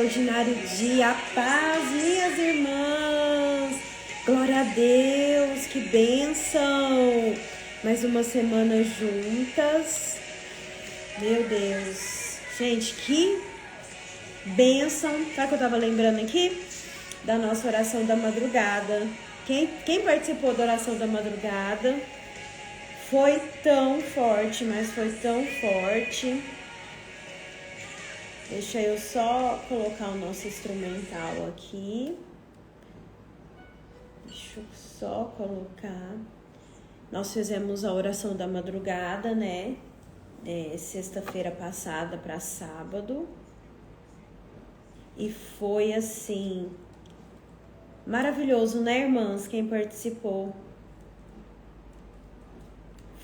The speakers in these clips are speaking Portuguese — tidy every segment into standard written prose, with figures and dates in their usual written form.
extraordinário dia, a paz, minhas irmãs, glória a Deus, que bênção, mais uma semana juntas, meu Deus, gente, que bênção. Sabe o que eu tava lembrando aqui? Da nossa oração da madrugada. Quem participou da oração da madrugada foi tão forte, mas foi tão forte. Deixa eu só colocar o nosso instrumental aqui. Deixa eu só colocar. Nós fizemos a oração da madrugada, né? Sexta-feira passada para sábado. E foi assim, maravilhoso, né, irmãs? Quem participou.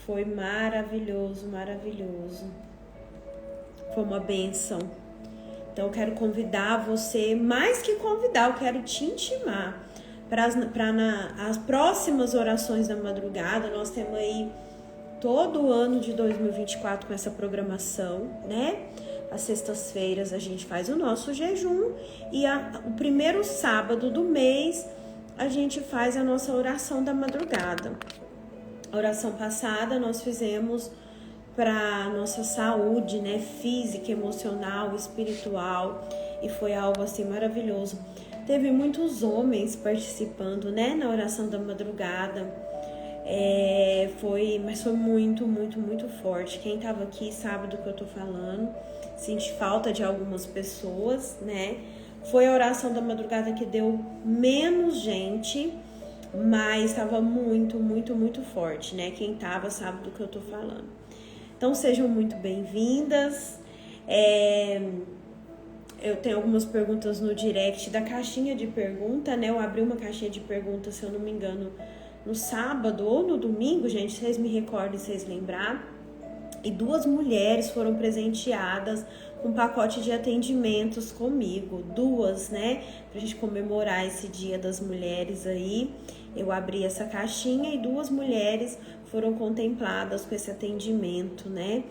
Foi maravilhoso, maravilhoso. Foi uma bênção. Então, eu quero convidar você, mais que convidar, eu quero te intimar para as próximas orações da madrugada. Nós temos aí todo o ano de 2024 com essa programação, né? Às sextas-feiras a gente faz o nosso jejum e o primeiro sábado do mês a gente faz a nossa oração da madrugada. A oração passada nós fizemos para nossa saúde, né, física, emocional, espiritual, e foi algo assim maravilhoso. Teve muitos homens participando, né, na oração da madrugada. Mas foi muito, muito, muito forte. Quem estava aqui sabe do que eu tô falando. Senti falta de algumas pessoas, né? Foi a oração da madrugada que deu menos gente, mas estava muito, muito, muito forte, né? Quem tava sabe do que eu tô falando. Então, sejam muito bem-vindas. Eu tenho algumas perguntas no direct da caixinha de pergunta, né? Eu abri uma caixinha de perguntas, se eu não me engano, no sábado ou no domingo, gente. Vocês me recordem, vocês lembrar. E 2 mulheres foram presenteadas com um pacote de atendimentos comigo. 2, né? Pra gente comemorar esse Dia das Mulheres aí. Eu abri essa caixinha e 2 mulheres foram contempladas com esse atendimento, né?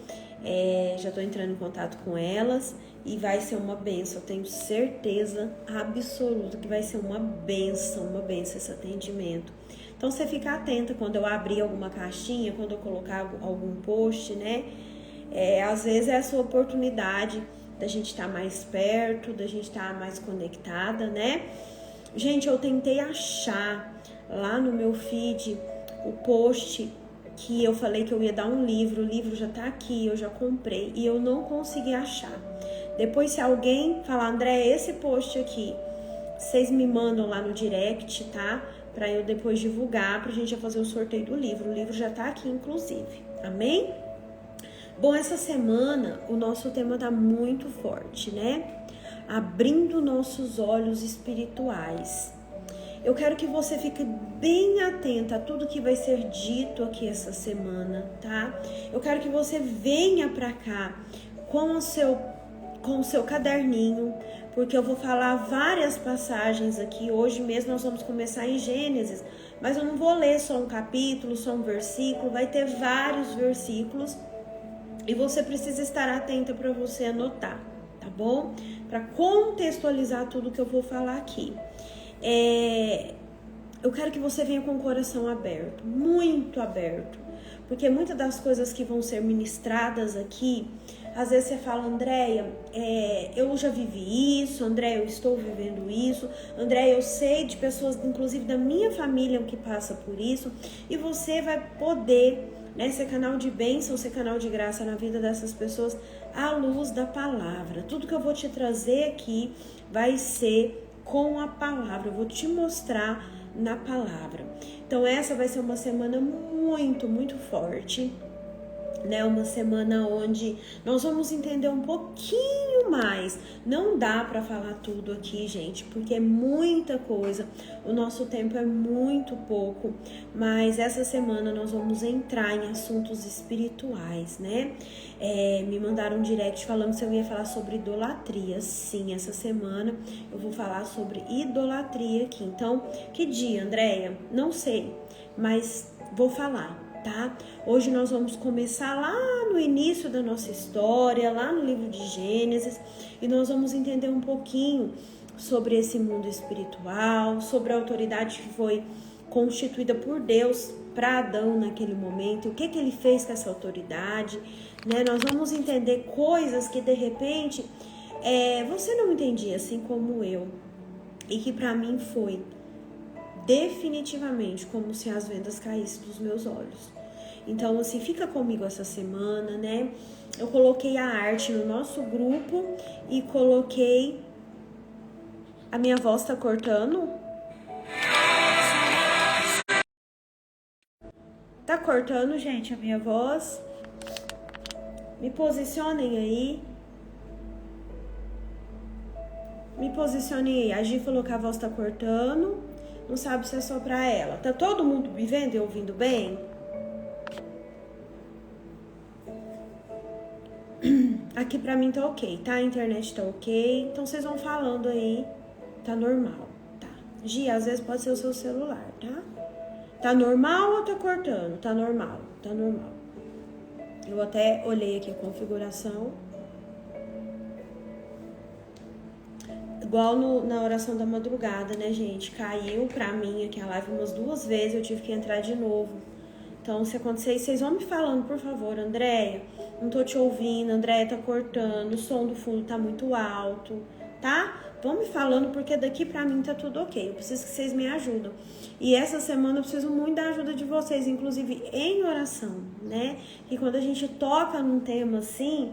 Já tô entrando em contato com elas e vai ser uma bênção. Eu tenho certeza absoluta que vai ser uma bênção esse atendimento. Então, você fica atenta quando eu abrir alguma caixinha, quando eu colocar algum post, né? Às vezes é a sua oportunidade da gente estar mais perto, da gente estar mais conectada, né? Gente, eu tentei achar lá no meu feed o post que eu falei que eu ia dar um livro. O livro já tá aqui, eu já comprei e eu não consegui achar. Depois, se alguém falar, André, esse post aqui, vocês me mandam lá no direct, tá? Pra eu depois divulgar, pra gente já fazer o sorteio do livro. O livro já tá aqui, inclusive. Amém? Bom, essa semana o nosso tema tá muito forte, né? Abrindo nossos olhos espirituais. Eu quero que você fique bem atenta a tudo que vai ser dito aqui essa semana, tá? Eu quero que você venha pra cá com o seu caderninho, porque eu vou falar várias passagens aqui. Hoje mesmo nós vamos começar em Gênesis, mas eu não vou ler só um capítulo, só um versículo, vai ter vários versículos e você precisa estar atenta para você anotar, tá bom? Para contextualizar tudo que eu vou falar aqui. Eu quero que você venha com o coração aberto, muito aberto, porque muitas das coisas que vão ser ministradas aqui, às vezes você fala, Andréia, eu já vivi isso, Andréia, eu estou vivendo isso, Andréia, eu sei de pessoas, inclusive da minha família, que passa por isso, e você vai poder, né, ser canal de bênção, ser canal de graça na vida dessas pessoas à luz da palavra. Tudo que eu vou te trazer aqui vai ser com a palavra, eu vou te mostrar na palavra. Então essa vai ser uma semana muito, muito forte, né? Uma semana onde nós vamos entender um pouquinho mais. Não dá para falar tudo aqui, gente, porque é muita coisa. O nosso tempo é muito pouco, mas essa semana nós vamos entrar em assuntos espirituais, né? Me mandaram um direct falando se eu ia falar sobre idolatria. Sim, essa semana eu vou falar sobre idolatria aqui. Então, que dia, Andréia? Não sei, mas vou falar. tá? Hoje nós vamos começar lá no início da nossa história, lá no livro de Gênesis, e nós vamos entender um pouquinho sobre esse mundo espiritual, sobre a autoridade que foi constituída por Deus para Adão naquele momento, o que ele fez com essa autoridade, né? Nós vamos entender coisas que de repente você não entendia, assim como eu, e que para mim foi definitivamente como se as vendas caíssem dos meus olhos. Então, assim, fica comigo essa semana, né? Eu coloquei a arte no nosso grupo e coloquei... A minha voz tá cortando? Tá cortando, gente, a minha voz? Me posicionem aí. Me posicionem aí. A Gi falou que a voz tá cortando. Não sabe se é só pra ela. Tá todo mundo me vendo e ouvindo bem? Aqui pra mim tá ok, tá? A internet tá ok. Então vocês vão falando aí. Tá normal, tá? Gi, às vezes pode ser o seu celular, tá? Tá normal ou tá cortando? Tá normal, tá normal. Eu até olhei aqui a configuração. Igual na oração da madrugada, né, gente? Caiu pra mim aqui a live umas 2 vezes, eu tive que entrar de novo. Então, se acontecer isso, vocês vão me falando, por favor. Andréia, não tô te ouvindo. Andréia, tá cortando. O som do fundo tá muito alto, tá? Vão me falando, porque daqui pra mim tá tudo ok. Eu preciso que vocês me ajudem. E essa semana eu preciso muito da ajuda de vocês, inclusive em oração, né? Que quando a gente toca num tema assim,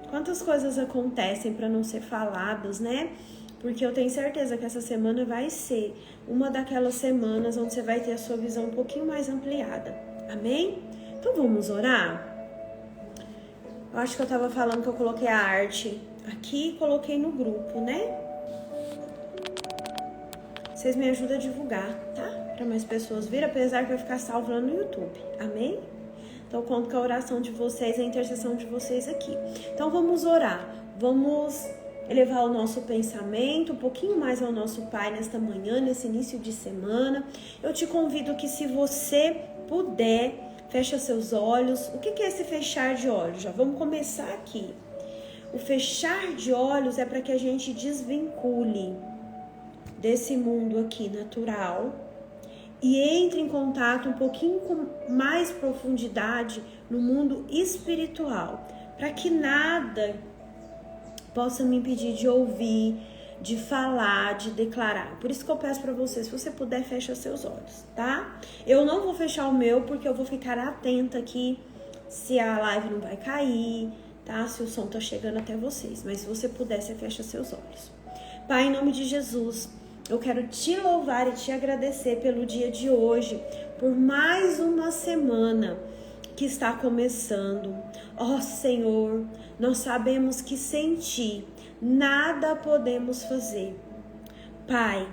quantas coisas acontecem pra não ser faladas, né? Porque eu tenho certeza que essa semana vai ser uma daquelas semanas onde você vai ter a sua visão um pouquinho mais ampliada. Amém? Então vamos orar? Eu acho que eu tava falando que eu coloquei a arte aqui e coloquei no grupo, né? Vocês me ajudam a divulgar, tá? Para mais pessoas virem, apesar que vai ficar salvo lá no YouTube. Amém? Então eu conto com a oração de vocês, a intercessão de vocês aqui. Então vamos orar. Vamos elevar o nosso pensamento um pouquinho mais ao nosso Pai nesta manhã, nesse início de semana. Eu te convido que, se você puder, fecha seus olhos. O que é esse fechar de olhos? Já vamos começar aqui. O fechar de olhos é para que a gente desvincule desse mundo aqui natural e entre em contato um pouquinho com mais profundidade no mundo espiritual, para que nada possa me impedir de ouvir, de falar, de declarar. Por isso que eu peço para você, se você puder, fecha seus olhos, tá? Eu não vou fechar o meu, porque eu vou ficar atenta aqui se a live não vai cair, tá? Se o som tá chegando até vocês. Mas se você puder, você fecha seus olhos. Pai, em nome de Jesus, eu quero te louvar e te agradecer pelo dia de hoje, por mais uma semana que está começando. Ó Senhor, nós sabemos que sem Ti nada podemos fazer. Pai,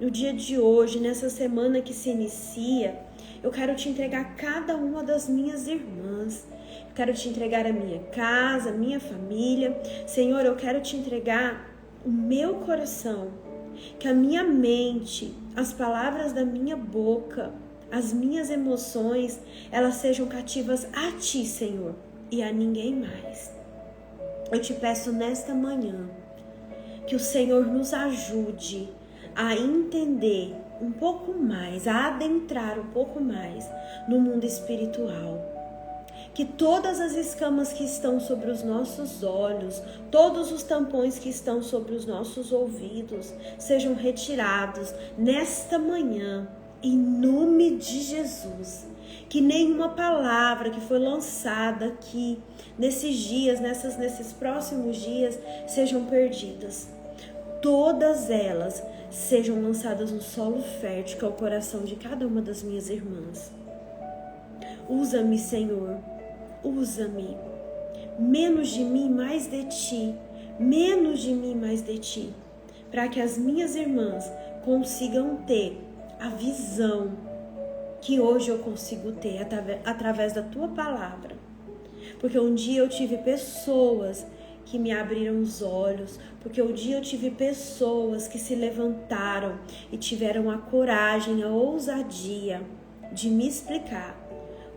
no dia de hoje, nessa semana que se inicia, eu quero te entregar cada uma das minhas irmãs. Eu quero te entregar a minha casa, a minha família. Senhor, eu quero te entregar o meu coração, que a minha mente, as palavras da minha boca, as minhas emoções, elas sejam cativas a Ti, Senhor, e a ninguém mais. Eu te peço nesta manhã que o Senhor nos ajude a entender um pouco mais, a adentrar um pouco mais no mundo espiritual. Que todas as escamas que estão sobre os nossos olhos, todos os tampões que estão sobre os nossos ouvidos, sejam retirados nesta manhã, em nome de Jesus. Que nenhuma palavra que foi lançada aqui, nesses dias, nesses próximos dias, sejam perdidas. Todas elas sejam lançadas no solo fértil, que é o coração de cada uma das minhas irmãs. Usa-me, Senhor. Usa-me. Menos de mim, mais de Ti. Menos de mim, mais de Ti. Para que as minhas irmãs consigam ter a visão que hoje eu consigo ter através da Tua palavra. Porque um dia eu tive pessoas que me abriram os olhos, porque um dia eu tive pessoas que se levantaram e tiveram a coragem, a ousadia de me explicar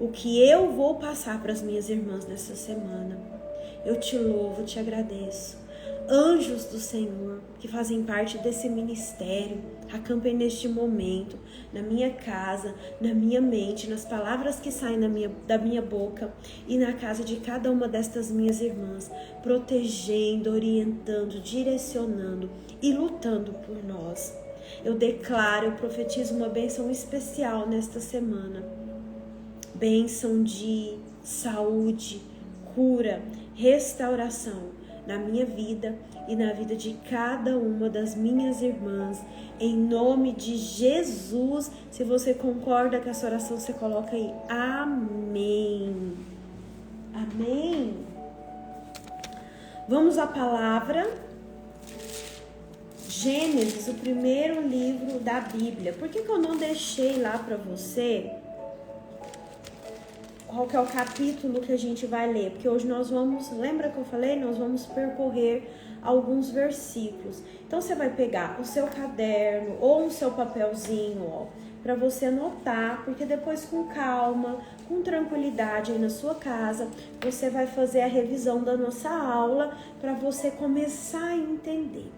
o que eu vou passar para as minhas irmãs nessa semana. Eu te louvo, te agradeço. Anjos do Senhor, que fazem parte desse ministério, acampem neste momento, na minha casa, na minha mente, nas palavras que saem da minha boca e na casa de cada uma destas minhas irmãs, protegendo, orientando, direcionando e lutando por nós. Eu declaro, eu profetizo uma bênção especial nesta semana. Bênção de saúde, cura, restauração na minha vida e na vida de cada uma das minhas irmãs, em nome de Jesus. Se você concorda com essa oração, você coloca aí, amém. Amém. Vamos à palavra. Gênesis, o primeiro livro da Bíblia. Por que eu não deixei lá para você qual que é o capítulo que a gente vai ler? Porque hoje nós vamos, lembra que eu falei? Nós vamos percorrer alguns versículos. Então você vai pegar o seu caderno ou o seu papelzinho, ó, para você anotar, porque depois com calma, com tranquilidade aí na sua casa, você vai fazer a revisão da nossa aula para você começar a entender.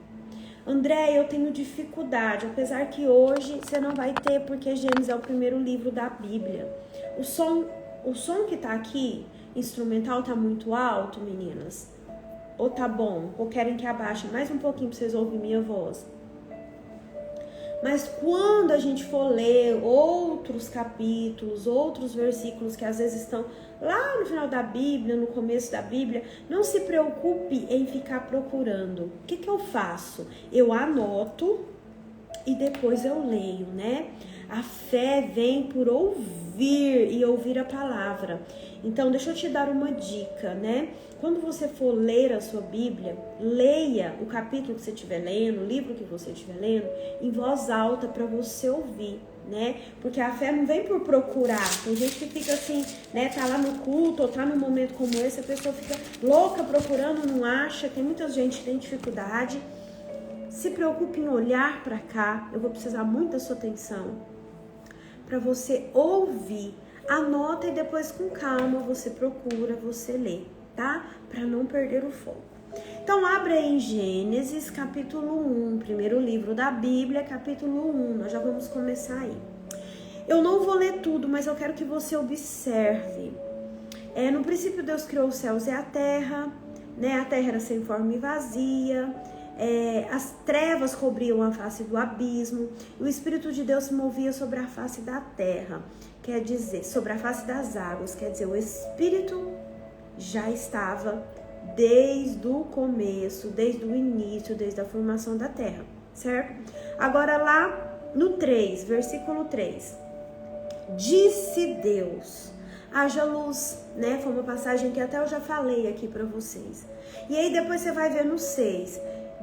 André, eu tenho dificuldade, apesar que hoje você não vai ter, porque Gênesis é o primeiro livro da Bíblia. O som que tá aqui, instrumental, tá muito alto, meninas? Ou tá bom? Ou querem que abaixe mais um pouquinho pra vocês ouvirem minha voz? Mas quando a gente for ler outros capítulos, outros versículos que às vezes estão lá no final da Bíblia, no começo da Bíblia, não se preocupe em ficar procurando. O que eu faço? Eu anoto e depois eu leio, né? A fé vem por ouvir e ouvir a palavra. Então, deixa eu te dar uma dica, né? Quando você for ler a sua Bíblia, leia o capítulo que você estiver lendo, o livro que você estiver lendo, em voz alta para você ouvir, né? Porque a fé não vem por procurar. Tem gente que fica assim, né? Tá lá no culto ou tá num momento como esse, a pessoa fica louca procurando, não acha. Tem muita gente que tem dificuldade. Se preocupe em olhar para cá. Eu vou precisar muito da sua atenção para você ouvir. Anota e depois com calma você procura, você lê, tá? Para não perder o foco. Então abre aí em Gênesis capítulo 1, primeiro livro da Bíblia, capítulo 1. Nós já vamos começar aí. Eu não vou ler tudo, mas eu quero que você observe. No princípio Deus criou os céus e a terra, né? A terra era sem forma e vazia. As trevas cobriam a face do abismo, e o Espírito de Deus se movia sobre a face da terra, quer dizer, sobre a face das águas, quer dizer, o Espírito já estava desde o começo, desde o início, desde a formação da terra, certo? Agora lá no 3, versículo 3, disse Deus, haja luz, né? Foi uma passagem que até eu já falei aqui para vocês. E aí depois você vai ver no 6,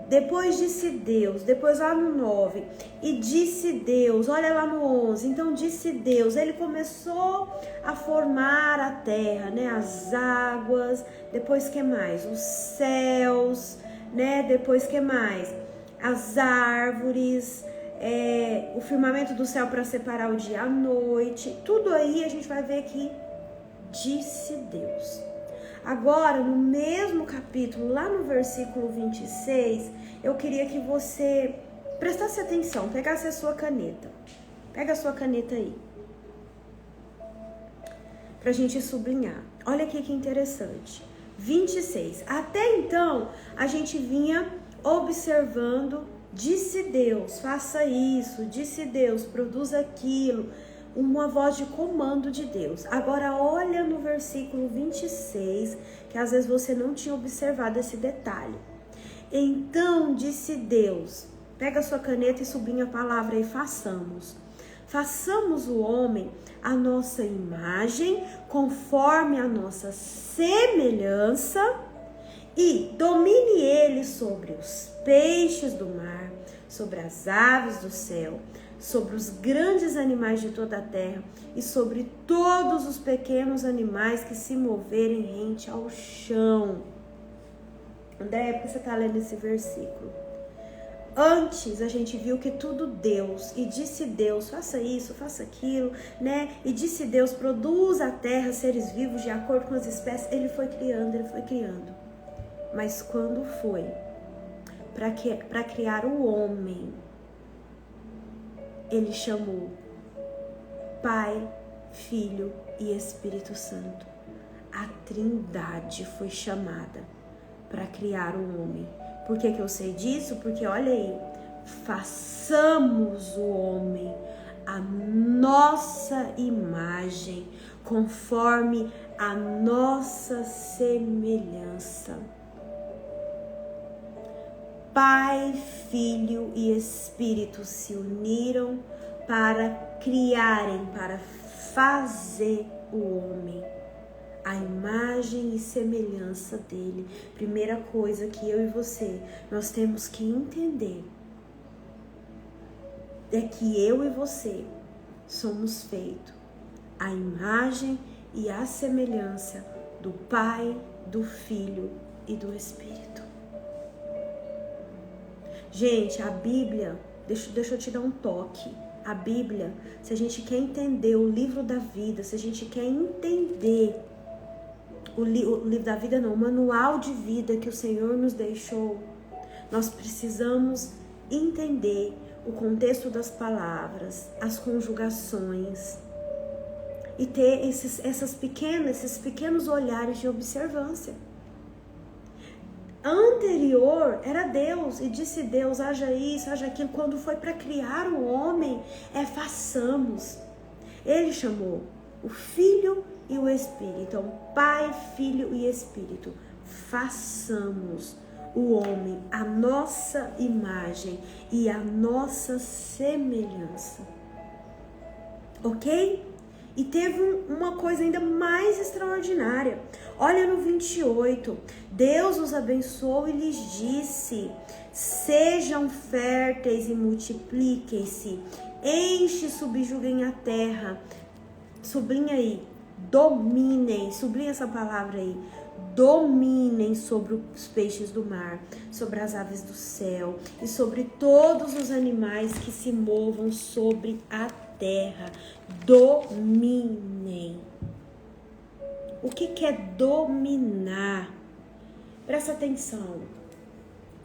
depois disse Deus, depois lá no 9, e disse Deus, olha lá no 11, então disse Deus, ele começou a formar a terra, né, as águas, depois que mais? Os céus, né, depois que mais? As árvores, o firmamento do céu para separar o dia à noite, tudo aí a gente vai ver que disse Deus. Agora, no mesmo capítulo, lá no versículo 26, eu queria que você prestasse atenção, pegasse a sua caneta. Pega a sua caneta aí, pra gente sublinhar. Olha aqui que interessante. 26. Até então, a gente vinha observando, disse Deus, faça isso, disse Deus, produza aquilo, uma voz de comando de Deus. Agora olha no versículo 26, que às vezes você não tinha observado esse detalhe. Então disse Deus, pega a sua caneta e sublinha a palavra e façamos o homem à nossa imagem, conforme a nossa semelhança, e domine ele sobre os peixes do mar, sobre as aves do céu, sobre os grandes animais de toda a terra e sobre todos os pequenos animais que se moverem rente ao chão. André, por que você está lendo esse versículo? Antes a gente viu que tudo Deus, e disse Deus, faça isso, faça aquilo, né? E disse Deus, produza a terra seres vivos de acordo com as espécies. Ele foi criando. Mas quando foi para criar o homem, ele chamou Pai, Filho e Espírito Santo. A Trindade foi chamada para criar o homem. Por que eu sei disso? Porque olha aí, façamos o homem a nossa imagem, conforme a nossa semelhança. Pai, Filho e Espírito se uniram para criarem, para fazer o homem, a imagem e semelhança dele. Primeira coisa que eu e você, nós temos que entender é que eu e você somos feitos a imagem e a semelhança do Pai, do Filho e do Espírito. Gente, a Bíblia, deixa eu te dar um toque. A Bíblia, se a gente quer entender o livro da vida, se a gente quer entender o livro da vida não, o manual de vida que o Senhor nos deixou, nós precisamos entender o contexto das palavras, as conjugações e ter esses pequenos olhares de observância. Anterior era Deus, e disse Deus, haja isso, haja aquilo. Quando foi para criar o homem, façamos. Ele chamou o Filho e o Espírito. Então, Pai, Filho e Espírito. Façamos o homem a nossa imagem e a nossa semelhança. Ok? E teve uma coisa ainda mais extraordinária. Olha no 28. Deus os abençoou e lhes disse: sejam férteis e multipliquem-se, enche e subjuguem a terra. Sublinha aí, dominem, sublinha essa palavra aí. Dominem sobre os peixes do mar, sobre as aves do céu e sobre todos os animais que se movam sobre a terra. Dominem. O que é dominar? Presta atenção.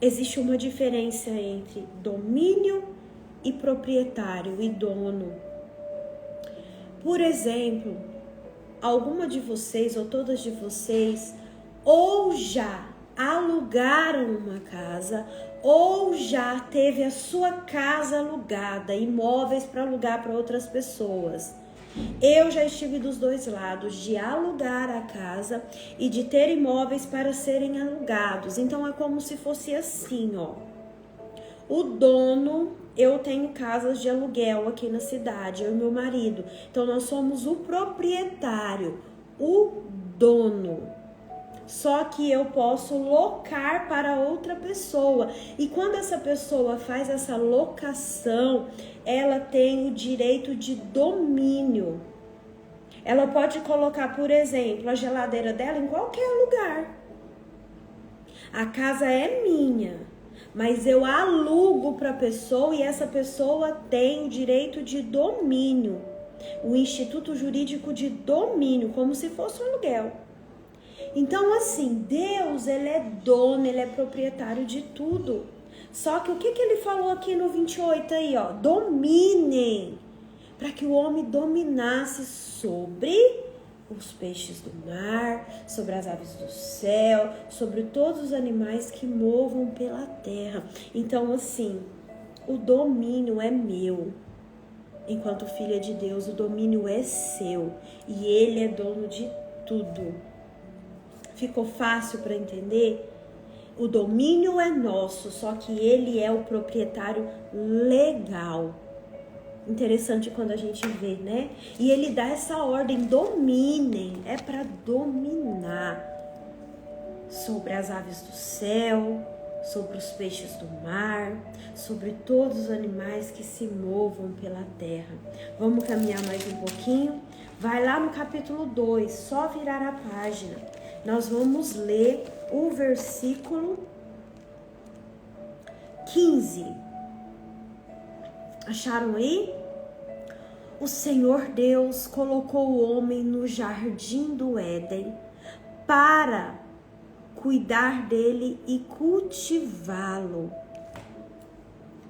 Existe uma diferença entre domínio e proprietário e dono. Por exemplo, alguma de vocês ou todas de vocês ou já alugaram uma casa ou já teve a sua casa alugada, imóveis para alugar para outras pessoas. Eu já estive dos dois lados, de alugar a casa e de ter imóveis para serem alugados. Então é como se fosse assim, ó. O dono, eu tenho casas de aluguel aqui na cidade, eu e meu marido. Então nós somos o proprietário, o dono. Só que eu posso locar para outra pessoa. E quando essa pessoa faz essa locação, ela tem o direito de domínio. Ela pode colocar, por exemplo, a geladeira dela em qualquer lugar. A casa é minha, mas eu alugo para a pessoa e essa pessoa tem o direito de domínio. O Instituto Jurídico de Domínio, como se fosse um aluguel. Então, assim, Deus, ele é dono, ele é proprietário de tudo. Só que o que ele falou aqui no 28 aí, ó? Dominem, para que o homem dominasse sobre os peixes do mar, sobre as aves do céu, sobre todos os animais que movam pela terra. Então, assim, o domínio é meu. Enquanto filha de Deus, o domínio é seu. E ele é dono de tudo. Ficou fácil para entender? O domínio é nosso, só que ele é o proprietário legal. Interessante quando a gente vê, né? E ele dá essa ordem, dominem, é para dominar sobre as aves do céu, sobre os peixes do mar, sobre todos os animais que se movam pela terra. Vamos caminhar mais um pouquinho? Vai lá no capítulo 2, só virar a página. Nós vamos ler o versículo 15. Acharam aí? O Senhor Deus colocou o homem no jardim do Éden para cuidar dele e cultivá-lo.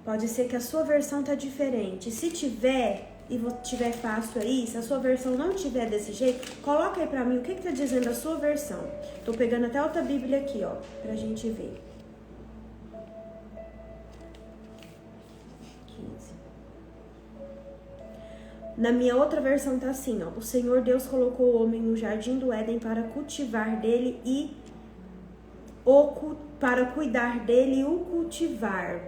Pode ser que a sua versão tá diferente. Se tiver e tiver fácil aí, se a sua versão não tiver desse jeito, coloca aí pra mim o que tá dizendo a sua versão. Tô pegando até outra Bíblia aqui, ó, pra gente ver. 15. Na minha outra versão tá assim, ó. O Senhor Deus colocou o homem no jardim do Éden para cultivar dele e para cuidar dele e o cultivar.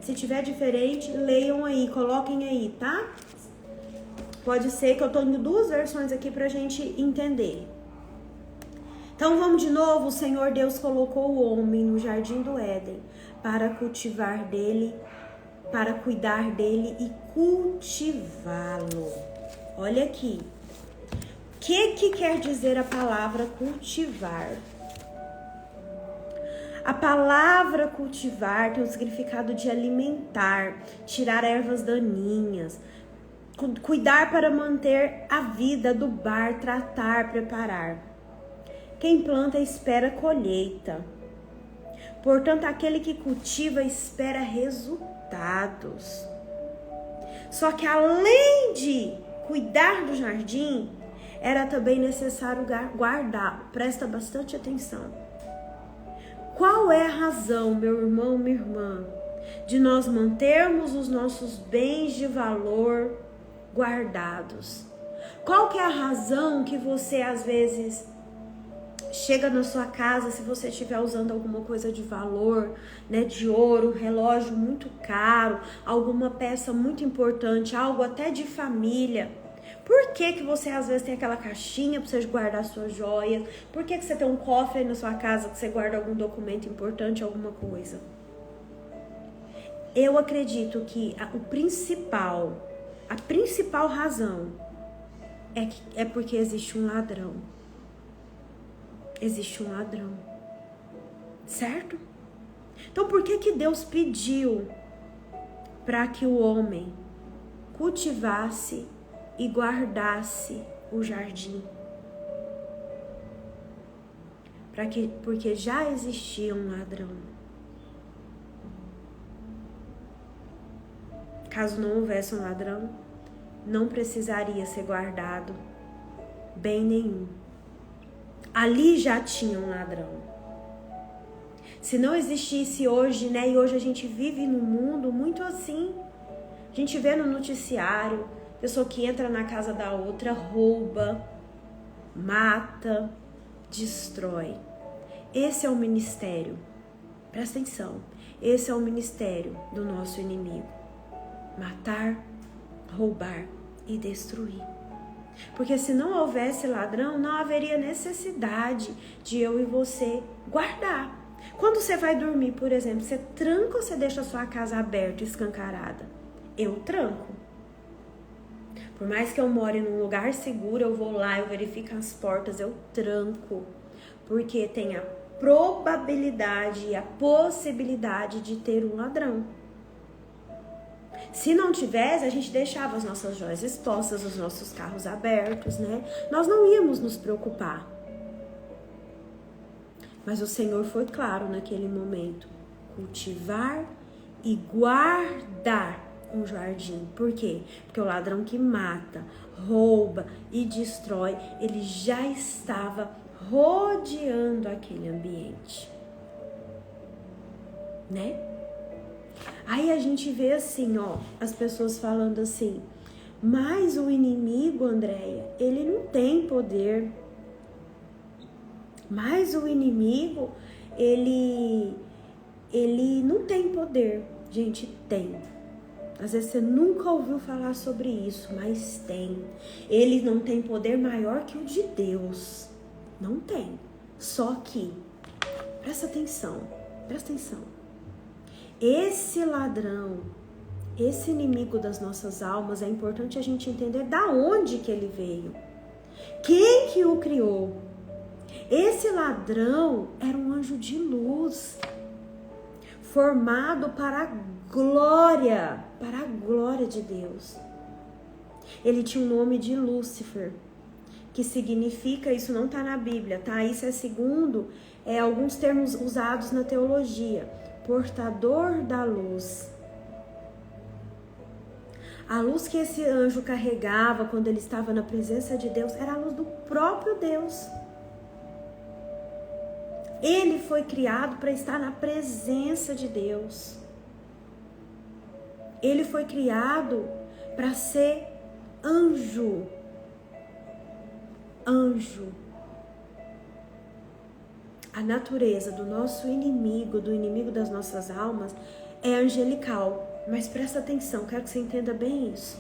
Se tiver diferente, leiam aí, coloquem aí, tá? Pode ser que eu tô indo duas versões aqui pra gente entender. Então vamos de novo. O Senhor Deus colocou o homem no jardim do Éden para cultivar dele, para cuidar dele e cultivá-lo. Olha aqui. O que quer dizer a palavra cultivar? A palavra cultivar tem o significado de alimentar, tirar ervas daninhas, cuidar para manter a vida, adubar, tratar, preparar. Quem planta espera colheita. Portanto, aquele que cultiva espera resultados. Só que além de cuidar do jardim, era também necessário guardar. Presta bastante atenção. Qual é a razão, meu irmão, minha irmã, de nós mantermos os nossos bens de valor guardados? Qual que é a razão que você, às vezes, chega na sua casa, se você estiver usando alguma coisa de valor, né, de ouro, um relógio muito caro, alguma peça muito importante, algo até de família? Por que você às vezes tem aquela caixinha para você guardar suas joias? Por que você tem um cofre aí na sua casa que você guarda algum documento importante, alguma coisa? Eu acredito que a principal razão é porque existe um ladrão. Existe um ladrão. Certo? Então por que Deus pediu para que o homem cultivasse e guardasse o jardim? Porque já existia um ladrão. Caso não houvesse um ladrão, não precisaria ser guardado bem nenhum. Ali já tinha um ladrão. Se não existisse hoje, né? E hoje a gente vive num mundo muito assim. A gente vê no noticiário pessoa que entra na casa da outra, rouba, mata, destrói. Esse é o ministério. Presta atenção. Esse é o ministério do nosso inimigo. Matar, roubar e destruir. Porque se não houvesse ladrão, não haveria necessidade de eu e você guardar. Quando você vai dormir, por exemplo, você tranca ou você deixa a sua casa aberta, escancarada? Eu tranco. Por mais que eu more num lugar seguro, eu vou lá, eu verifico as portas, eu tranco. Porque tem a probabilidade e a possibilidade de ter um ladrão. Se não tivesse, a gente deixava as nossas joias expostas, os nossos carros abertos, né? Nós não íamos nos preocupar. Mas o Senhor foi claro naquele momento. Cultivar e guardar um jardim. Por quê? Porque o ladrão que mata, rouba e destrói, ele já estava rodeando aquele ambiente. Né? Aí a gente vê assim, ó, as pessoas falando assim, mas o inimigo, Andréia, ele não tem poder. Mas o inimigo, ele não tem poder. Gente, tem. Às vezes você nunca ouviu falar sobre isso, mas tem. Ele não tem poder maior que o de Deus. Não tem. Só que, presta atenção. Esse ladrão, esse inimigo das nossas almas, é importante a gente entender da onde que ele veio. Quem que o criou? Esse ladrão era um anjo de luz. formado para a glória de Deus. Ele tinha o nome de Lúcifer, que significa, isso não está na Bíblia, tá? Isso é segundo alguns termos usados na teologia. Portador da luz. A luz que esse anjo carregava quando ele estava na presença de Deus era a luz do próprio Deus. Ele foi criado para estar na presença de Deus. Ele foi criado para ser anjo. Anjo. A natureza do nosso inimigo, do inimigo das nossas almas, é angelical. Mas presta atenção, quero que você entenda bem isso.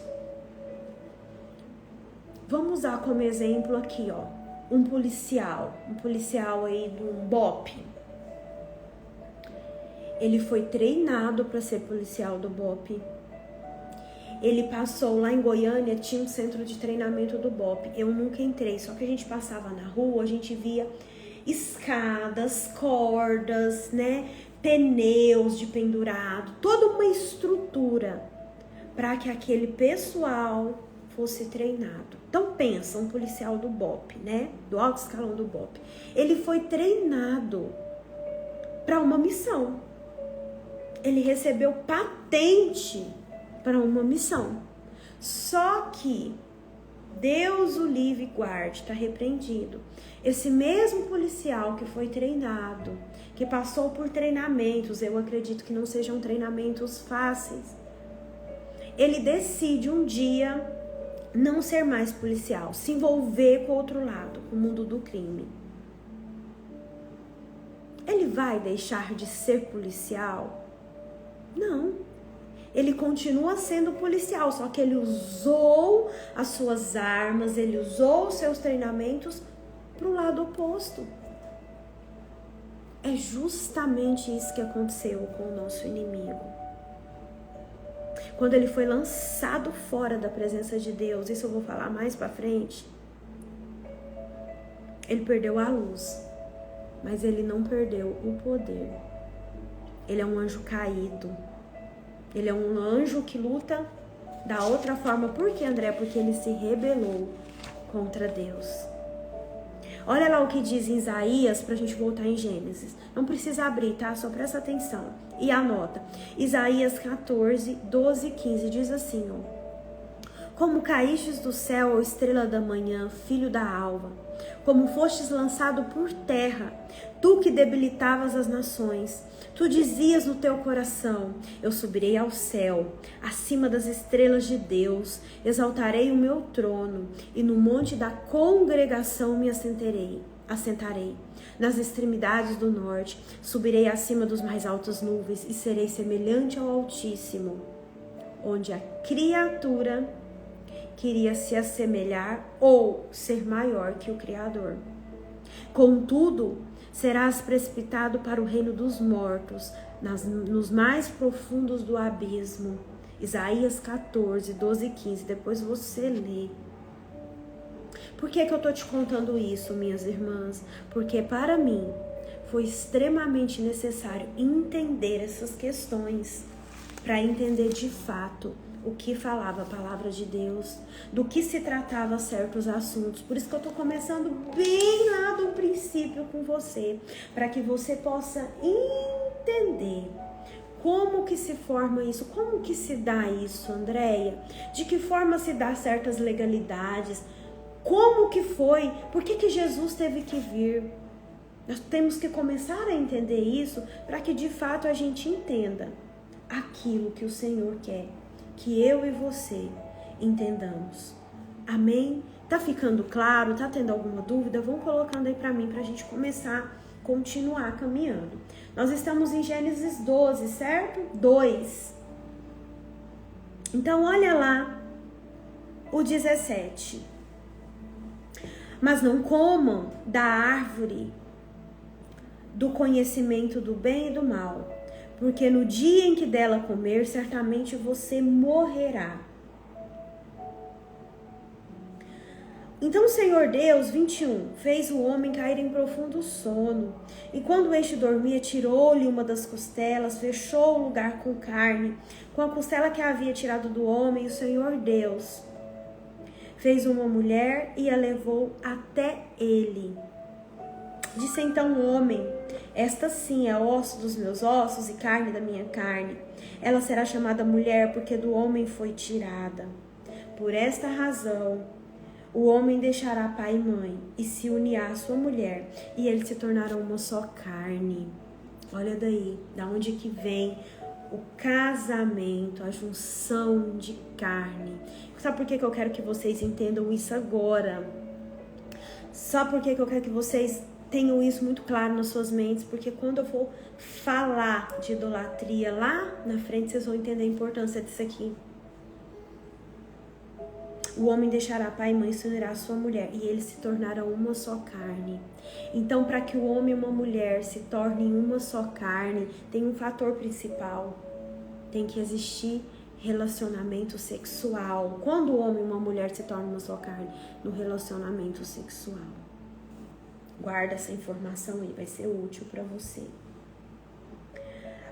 Vamos usar como exemplo aqui, ó, um policial aí do BOP. Ele foi treinado para ser policial do BOP. Ele passou lá em Goiânia, tinha um centro de treinamento do BOP. Eu nunca entrei, só que a gente passava na rua, a gente via escadas, cordas, né? Pneus de pendurado, toda uma estrutura para que aquele pessoal fosse treinado. Então pensa, um policial do BOP, né? Do alto escalão do BOP. Ele foi treinado para uma missão. Ele recebeu patente para uma missão. Só que Deus o livre e guarde, está repreendido. Esse mesmo policial que foi treinado, que passou por treinamentos, eu acredito que não sejam treinamentos fáceis, ele decide um dia não ser mais policial, se envolver com o outro lado, com o mundo do crime. Ele vai deixar de ser policial? Não. Ele continua sendo policial, só que ele usou as suas armas, ele usou os seus treinamentos para o lado oposto. É justamente isso que aconteceu com o nosso inimigo. Quando ele foi lançado fora da presença de Deus, isso eu vou falar mais para frente, ele perdeu a luz, mas ele não perdeu o poder. Ele é um anjo caído. Ele é um anjo que luta da outra forma. Por quê, André? Porque ele se rebelou contra Deus. Olha lá o que diz em Isaías, pra gente voltar em Gênesis. Não precisa abrir, tá? Só presta atenção e anota. Isaías 14, 12 e 15 diz assim, ó. Como caístes do céu, ó estrela da manhã, filho da alva, como fostes lançado por terra, tu que debilitavas as nações, tu dizias no teu coração, eu subirei ao céu, acima das estrelas de Deus, exaltarei o meu trono, e no monte da congregação me assentarei. Nas extremidades do norte, subirei acima dos mais altas nuvens, e serei semelhante ao Altíssimo, onde a criatura queria se assemelhar ou ser maior que o Criador. Contudo, serás precipitado para o reino dos mortos, nos mais profundos do abismo. Isaías 14, 12 e 15. Depois você lê. Por que eu estou te contando isso, minhas irmãs? Porque para mim foi extremamente necessário entender essas questões para entender de fato o que falava a palavra de Deus, do que se tratava certos assuntos. Por isso que eu estou começando bem lá do princípio com você, para que você possa entender como que se forma isso, como que se dá isso, Andréia, de que forma se dá certas legalidades, como que foi, por que Jesus teve que vir. Nós temos que começar a entender isso para que de fato a gente entenda aquilo que o Senhor quer que eu e você entendamos. Amém? Tá ficando claro? Tá tendo alguma dúvida? Vão colocando aí para mim, pra gente começar a continuar caminhando. Nós estamos em Gênesis 12, certo? 2. Então, olha lá o 17. Mas não comam da árvore do conhecimento do bem e do mal, porque no dia em que dela comer, certamente você morrerá. Então o Senhor Deus, 21, fez o homem cair em profundo sono. E quando este dormia, tirou-lhe uma das costelas, fechou o lugar com carne. Com a costela que havia tirado do homem, o Senhor Deus fez uma mulher e a levou até ele. Disse então o homem: esta sim é osso dos meus ossos e carne da minha carne. Ela será chamada mulher, porque do homem foi tirada. Por esta razão, o homem deixará pai e mãe e se unirá à sua mulher, e eles se tornarão uma só carne. Olha daí, da onde que vem o casamento, a junção de carne. Sabe por que eu quero que vocês entendam isso agora? Sabe por que eu quero que vocês tenham isso muito claro nas suas mentes? Porque quando eu for falar de idolatria lá na frente, vocês vão entender a importância disso aqui. O homem deixará pai e mãe e se unirá à sua mulher, e eles se tornarão uma só carne. Então, para que o homem e uma mulher se tornem uma só carne, tem um fator principal. Tem que existir relacionamento sexual. Quando o homem e uma mulher se tornam uma só carne? No relacionamento sexual. Guarda essa informação aí, vai ser útil para você.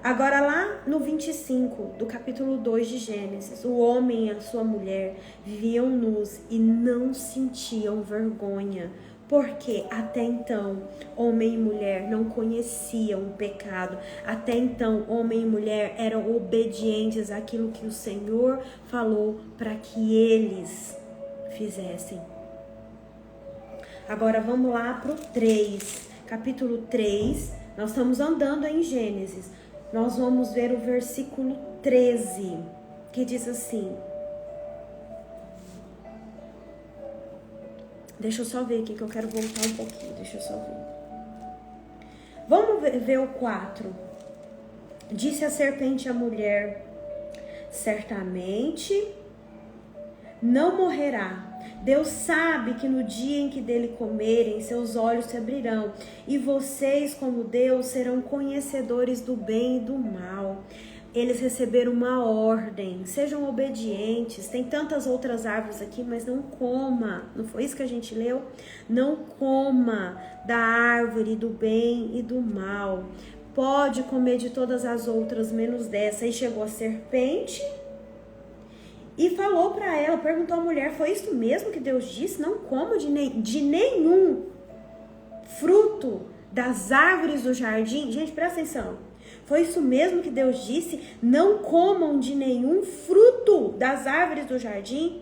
Agora lá no 25 do capítulo 2 de Gênesis, o homem e a sua mulher viviam nus e não sentiam vergonha, porque até então homem e mulher não conheciam o pecado. Até então homem e mulher eram obedientes àquilo que o Senhor falou para que eles fizessem. Agora vamos lá para o 3, capítulo 3, nós estamos andando em Gênesis. Nós vamos ver o versículo 13, que diz assim. Deixa eu só ver aqui, que eu quero voltar um pouquinho. Deixa eu só ver. Vamos ver o 4. Disse a serpente à mulher: certamente não morrerá. Deus sabe que no dia em que dele comerem, seus olhos se abrirão, e vocês, como Deus, serão conhecedores do bem e do mal. Eles receberam uma ordem: sejam obedientes. Tem tantas outras árvores aqui, mas não coma. Não foi isso que a gente leu? Não coma da árvore do bem e do mal. Pode comer de todas as outras, menos dessa. Aí chegou a serpente e falou para ela, perguntou à mulher: foi isso mesmo que Deus disse? Não coma de nenhum fruto das árvores do jardim. Gente, presta atenção. Foi isso mesmo que Deus disse? Não comam de nenhum fruto das árvores do jardim?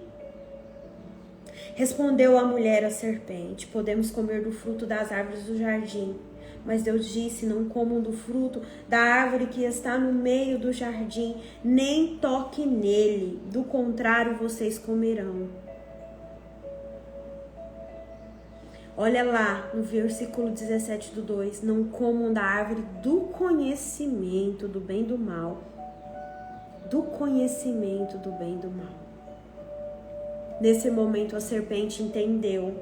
Respondeu a mulher à serpente: podemos comer do fruto das árvores do jardim. Mas Deus disse: não comam do fruto da árvore que está no meio do jardim, nem toque nele, do contrário vocês comerão. Olha lá no versículo 17 do 2, não comam da árvore do conhecimento do bem e do mal. Do conhecimento do bem e do mal. Nesse momento a serpente entendeu.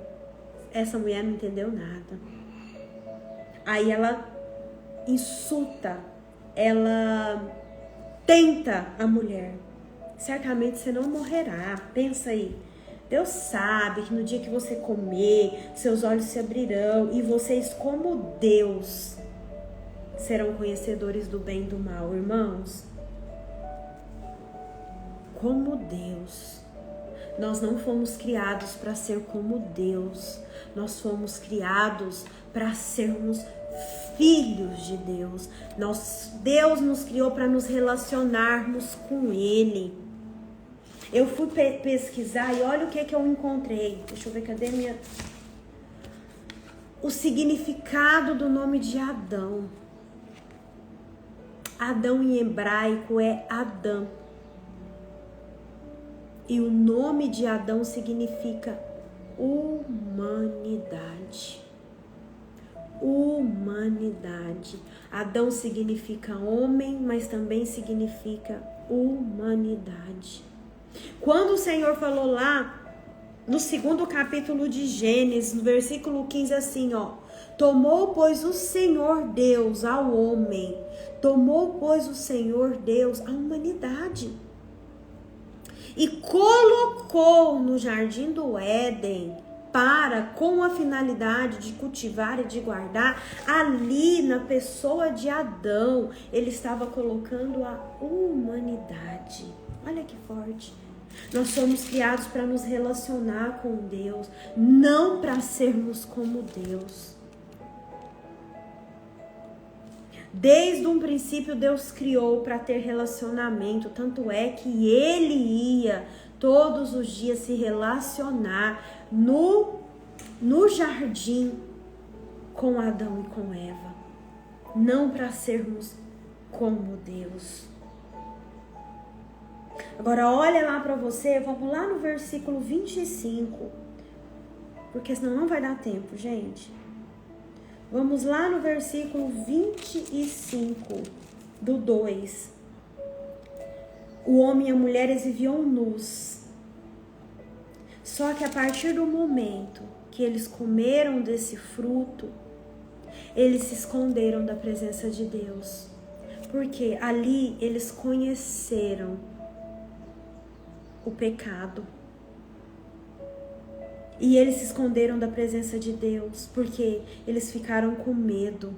Essa mulher não entendeu nada. Aí ela insulta, ela tenta a mulher. Certamente você não morrerá. Pensa aí. Deus sabe que no dia que você comer, seus olhos se abrirão e vocês, como Deus, serão conhecedores do bem e do mal. Irmãos, como Deus. Nós não fomos criados para ser como Deus. Nós fomos criados para sermos filhos de Deus. Deus nos criou para nos relacionarmos com Ele. Eu fui pesquisar e olha o que eu encontrei. Deixa eu ver, cadê minha... O significado do nome de Adão. Adão em hebraico é Adão. E o nome de Adão significa humanidade. Humanidade. Adão significa homem, mas também significa humanidade. Quando o Senhor falou lá no 2º capítulo de Gênesis, no versículo 15, assim, ó: tomou, pois, o Senhor Deus ao homem, tomou, pois, o Senhor Deus a humanidade, e colocou no jardim do Éden para com a finalidade de cultivar e de guardar, ali na pessoa de Adão, ele estava colocando a humanidade. Olha que forte. Nós somos criados para nos relacionar com Deus, não para sermos como Deus. Desde um princípio, Deus criou para ter relacionamento, tanto é que ele ia todos os dias se relacionar no jardim com Adão e com Eva, não para sermos como Deus. Agora olha lá para você, vamos lá no versículo 25, porque senão não vai dar tempo, gente. Vamos lá no versículo 25 do 2. O homem e a mulher eles viviam nus. Só que a partir do momento que eles comeram desse fruto, eles se esconderam da presença de Deus. Porque ali eles conheceram o pecado. E eles se esconderam da presença de Deus, porque eles ficaram com medo.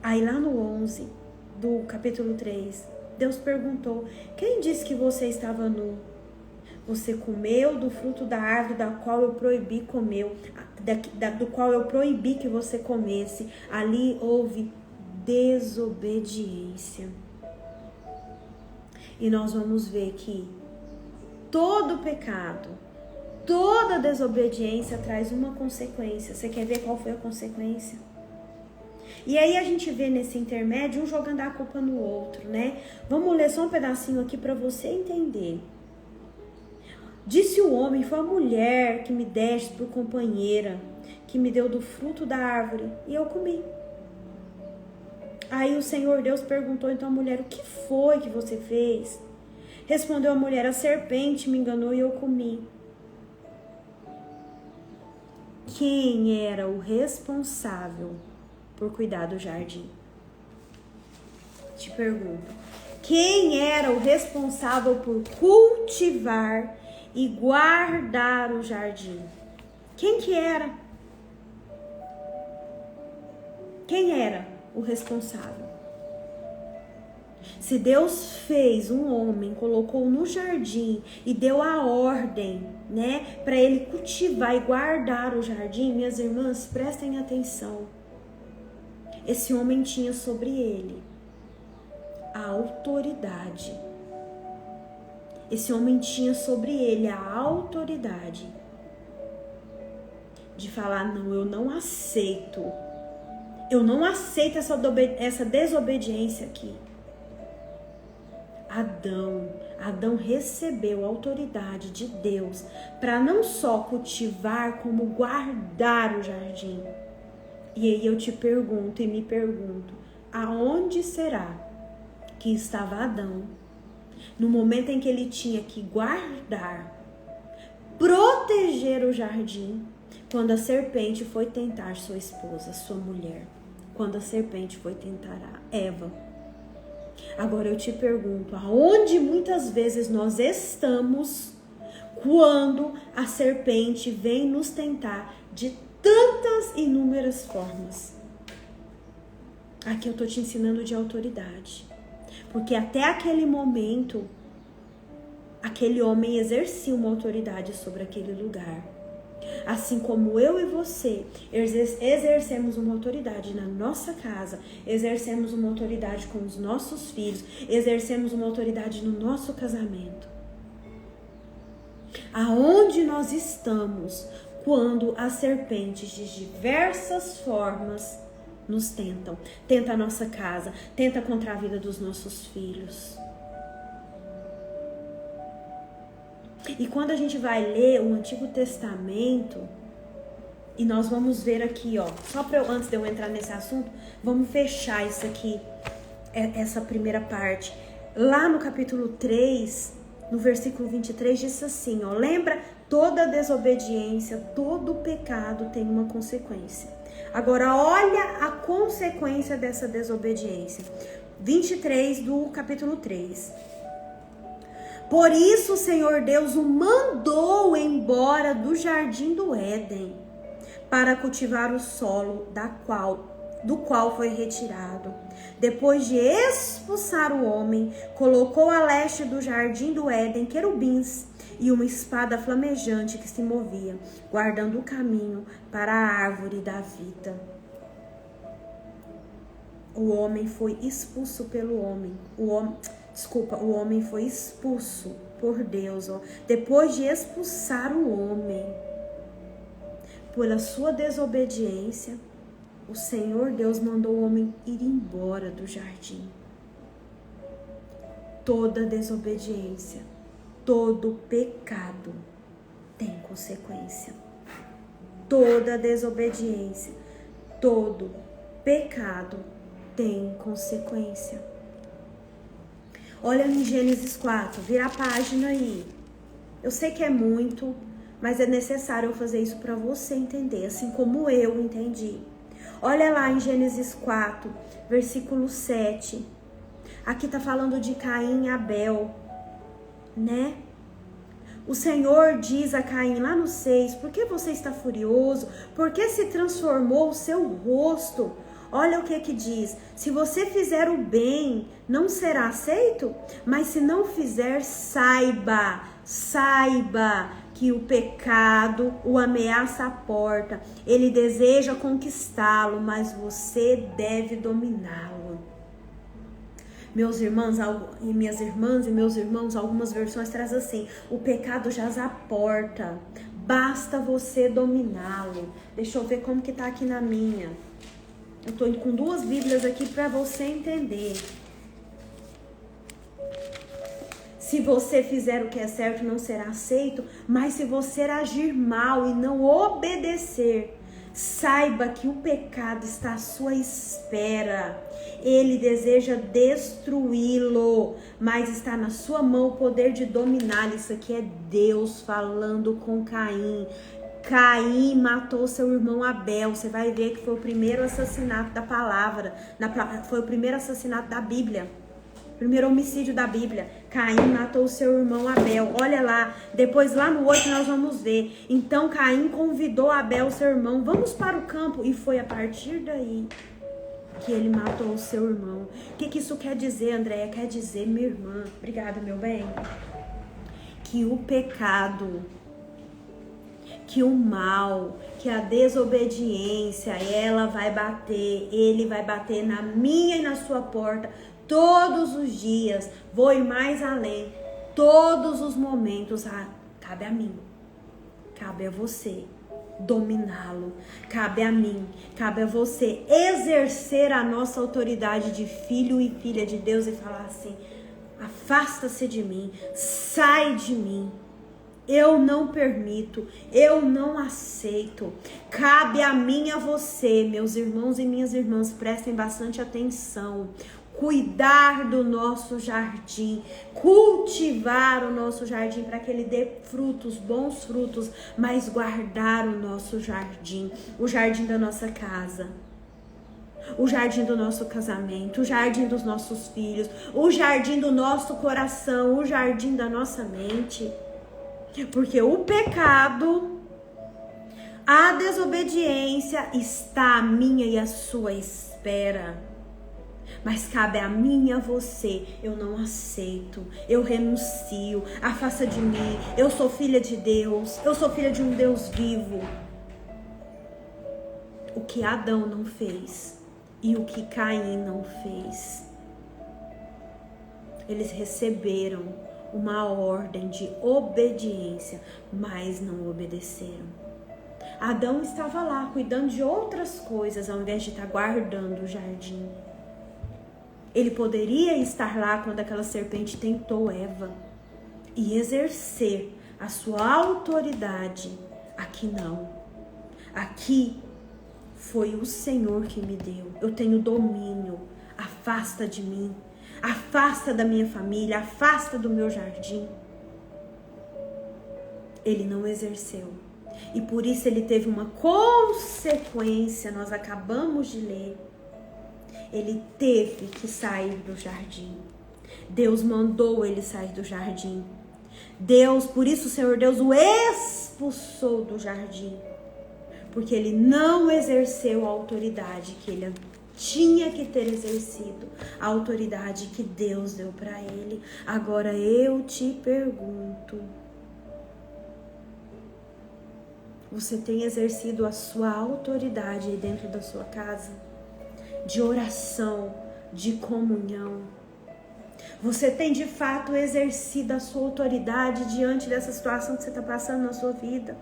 Aí lá no 11 do capítulo 3, Deus perguntou: quem disse que você estava nu? Você comeu do fruto da árvore da qual eu proibi do qual eu proibi que você comesse. Ali houve desobediência. E nós vamos ver que todo pecado, toda desobediência traz uma consequência. Você quer ver qual foi a consequência? E aí a gente vê nesse intermédio um jogando a culpa no outro, né? Vamos ler só um pedacinho aqui para você entender. Disse o homem: foi a mulher que me deste por companheira, que me deu do fruto da árvore, e eu comi. Aí o Senhor Deus perguntou então à mulher: o que foi que você fez? Respondeu a mulher: a serpente me enganou e eu comi. Quem era o responsável por cuidar do jardim? Te pergunto. Quem era o responsável por cultivar e guardar o jardim? Quem que era? Quem era o responsável? Se Deus fez um homem, colocou no jardim e deu a ordem, né, para ele cultivar e guardar o jardim, minhas irmãs, prestem atenção. Esse homem tinha sobre ele a autoridade. Esse homem tinha sobre ele a autoridade de falar: não, eu não aceito. Eu não aceito essa desobediência aqui. Adão recebeu a autoridade de Deus para não só cultivar, como guardar o jardim. E aí eu te pergunto e me pergunto: aonde será que estava Adão no momento em que ele tinha que guardar, proteger o jardim, quando a serpente foi tentar sua esposa, sua mulher? Quando a serpente foi tentar a Eva. Agora eu te pergunto: aonde muitas vezes nós estamos quando a serpente vem nos tentar de tantas inúmeras formas? Aqui eu estou te ensinando de autoridade. Porque até aquele momento, aquele homem exercia uma autoridade sobre aquele lugar. Assim como eu e você exercemos uma autoridade na nossa casa, exercemos uma autoridade com os nossos filhos, exercemos uma autoridade no nosso casamento. Aonde nós estamos quando as serpentes de diversas formas nos tentam? Tenta a nossa casa, tenta contra a vida dos nossos filhos. E quando a gente vai ler o Antigo Testamento, e nós vamos ver aqui, ó, só para antes de eu entrar nesse assunto, vamos fechar isso aqui, essa primeira parte. Lá no capítulo 3, no versículo 23, diz assim, ó: lembra, toda desobediência, todo pecado tem uma consequência. Agora olha a consequência dessa desobediência. 23 do capítulo 3. Por isso o Senhor Deus o mandou embora do jardim do Éden para cultivar o solo do qual foi retirado. Depois de expulsar o homem, colocou a leste do jardim do Éden querubins e uma espada flamejante que se movia, guardando o caminho para a árvore da vida. O homem foi expulso pelo homem. O homem foi expulso por Deus. Depois de expulsar o homem, pela sua desobediência, o Senhor Deus mandou o homem ir embora do jardim. Toda desobediência, todo pecado tem consequência. Toda desobediência, todo pecado tem consequência. Olha em Gênesis 4, vira a página aí. Eu sei que é muito, mas é necessário eu fazer isso para você entender, assim como eu entendi. Olha lá em Gênesis 4, versículo 7. Aqui tá falando de Caim e Abel, né? O Senhor diz a Caim lá no 6, por que você está furioso? Por que se transformou o seu rosto? Olha o que diz, se você fizer o bem, não será aceito? Mas se não fizer, saiba que o pecado o ameaça à porta. Ele deseja conquistá-lo, mas você deve dominá-lo. Meus irmãos e minhas irmãs e meus irmãos, algumas versões trazem assim, o pecado jaz à porta, basta você dominá-lo. Deixa eu ver como que tá aqui na minha. Eu tô com duas Bíblias aqui para você entender. Se você fizer o que é certo, não será aceito, mas se você agir mal e não obedecer, saiba que o pecado está à sua espera. Ele deseja destruí-lo, mas está na sua mão o poder de dominá-lo. Isso aqui é Deus falando com Caim. Caim matou seu irmão Abel. Você vai ver que foi o primeiro assassinato da palavra, foi o primeiro assassinato da Bíblia. Primeiro homicídio da Bíblia. Caim matou seu irmão Abel. Olha lá, depois lá no 8 nós vamos ver. Então Caim convidou Abel, seu irmão, vamos para o campo. E foi a partir daí que ele matou o seu irmão. O que isso quer dizer, Andréia? Quer dizer, minha irmã, obrigada, meu bem, que o pecado, que o mal, que a desobediência, ele vai bater na minha e na sua porta todos os dias. Vou ir mais além, todos os momentos. Cabe a mim, cabe a você dominá-lo, cabe a mim, cabe a você exercer a nossa autoridade de filho e filha de Deus e falar assim, afasta-se de mim, sai de mim. Eu não permito, eu não aceito. Cabe a mim e a você, meus irmãos e minhas irmãs, prestem bastante atenção. Cuidar do nosso jardim, cultivar o nosso jardim para que ele dê frutos, bons frutos, mas guardar o nosso jardim, o jardim da nossa casa, o jardim do nosso casamento, o jardim dos nossos filhos, o jardim do nosso coração, o jardim da nossa mente. Porque o pecado, a desobediência está à minha e à sua espera. Mas cabe a mim e a você, eu não aceito, eu renuncio, afasta de mim, eu sou filha de Deus, eu sou filha de um Deus vivo. O que Adão não fez e o que Caim não fez. Eles receberam uma ordem de obediência, mas não obedeceram. Adão estava lá cuidando de outras coisas ao invés de estar guardando o jardim. Ele poderia estar lá quando aquela serpente tentou Eva e exercer a sua autoridade. Aqui não. Aqui foi o Senhor que me deu. Eu tenho domínio. Afasta de mim. Afasta da minha família. Afasta do meu jardim. Ele não exerceu. E por isso ele teve uma consequência. Nós acabamos de ler. Ele teve que sair do jardim. Deus mandou ele sair do jardim. Por isso o Senhor Deus o expulsou do jardim, porque ele não exerceu a autoridade que ele tinha que ter exercido, a autoridade que Deus deu para ele. Agora eu te pergunto, você tem exercido a sua autoridade aí dentro da sua casa? De oração, de comunhão? Você tem de fato exercido a sua autoridade diante dessa situação que você está passando na sua vida?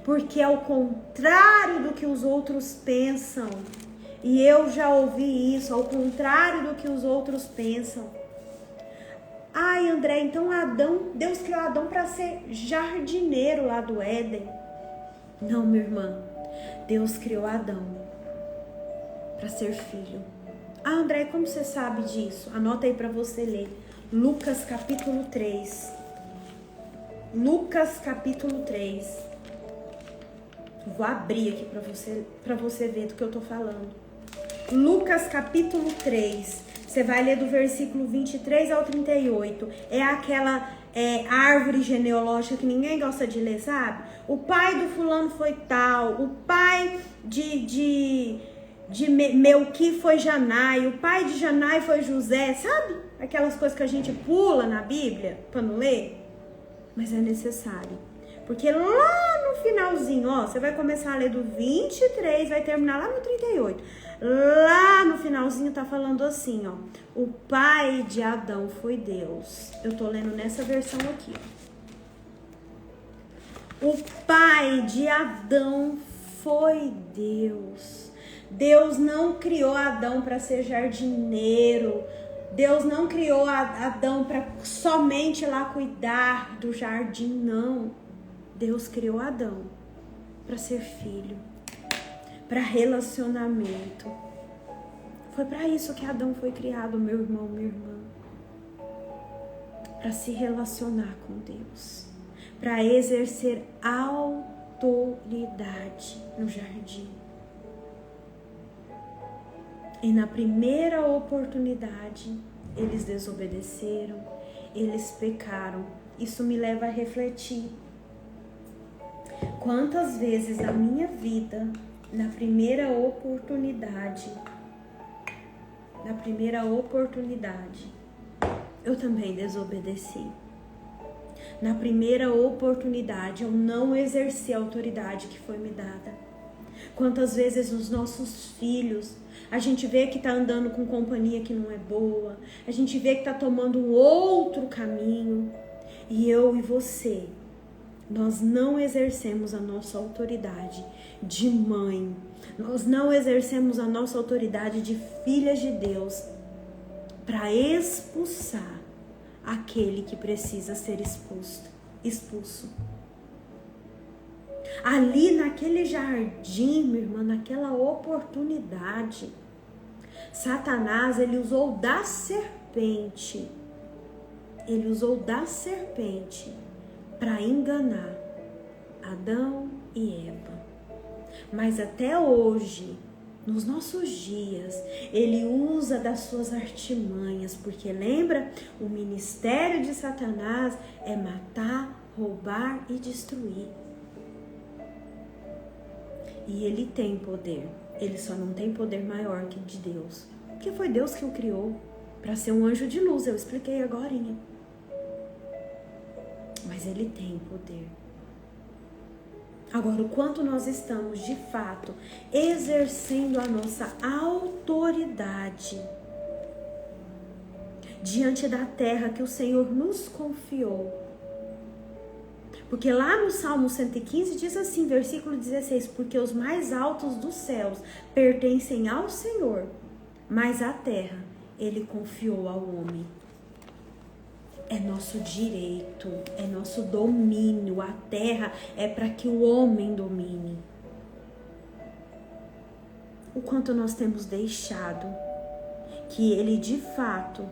Porque ao contrário do que os outros pensam, e eu já ouvi isso, ao contrário do que os outros pensam. Ai, André, então Deus criou Adão para ser jardineiro lá do Éden. Não, minha irmã, Deus criou Adão para ser filho. Ah, André, como você sabe disso? Anota aí para você ler. Lucas capítulo 3. Lucas capítulo 3. Vou abrir aqui para você ver do que eu tô falando. Lucas capítulo 3. Você vai ler do versículo 23 ao 38. É aquela árvore genealógica que ninguém gosta de ler, sabe? O pai do fulano foi tal. O pai de Melqui foi Janai. O pai de Janai foi José. Sabe? Aquelas coisas que a gente pula na Bíblia para não ler. Mas é necessário. Porque lá no finalzinho, ó, você vai começar a ler do 23, vai terminar lá no 38. Lá no finalzinho tá falando assim, ó. O pai de Adão foi Deus. Eu tô lendo nessa versão aqui, ó. O pai de Adão foi Deus. Deus não criou Adão para ser jardineiro. Deus não criou Adão para somente lá cuidar do jardim, não. Deus criou Adão para ser filho, para relacionamento. Foi para isso que Adão foi criado, meu irmão, minha irmã. Para se relacionar com Deus, para exercer autoridade no jardim. E na primeira oportunidade, eles desobedeceram, eles pecaram. Isso me leva a refletir. Quantas vezes na minha vida, na primeira oportunidade, eu também desobedeci. Na primeira oportunidade, eu não exerci a autoridade que foi me dada. Quantas vezes os nossos filhos, a gente vê que tá andando com companhia que não é boa, a gente vê que tá tomando um outro caminho, e eu e você, nós não exercemos a nossa autoridade de mãe. Nós não exercemos a nossa autoridade de filhas de Deus para expulsar aquele que precisa ser expulso. Ali naquele jardim, minha irmã, naquela oportunidade, Satanás, ele usou da serpente. Para enganar Adão e Eva. Mas até hoje, nos nossos dias, ele usa das suas artimanhas, porque lembra, o ministério de Satanás é matar, roubar e destruir. E ele tem poder, ele só não tem poder maior que de Deus, porque foi Deus que o criou para ser um anjo de luz, eu expliquei agorinha. Mas ele tem poder. Agora, o quanto nós estamos, de fato, exercendo a nossa autoridade diante da terra que o Senhor nos confiou. Porque lá no Salmo 115 diz assim, versículo 16, porque os mais altos dos céus pertencem ao Senhor, mas a terra ele confiou ao homem. É nosso direito, é nosso domínio. A terra é para que o homem domine. O quanto nós temos deixado que ele de fato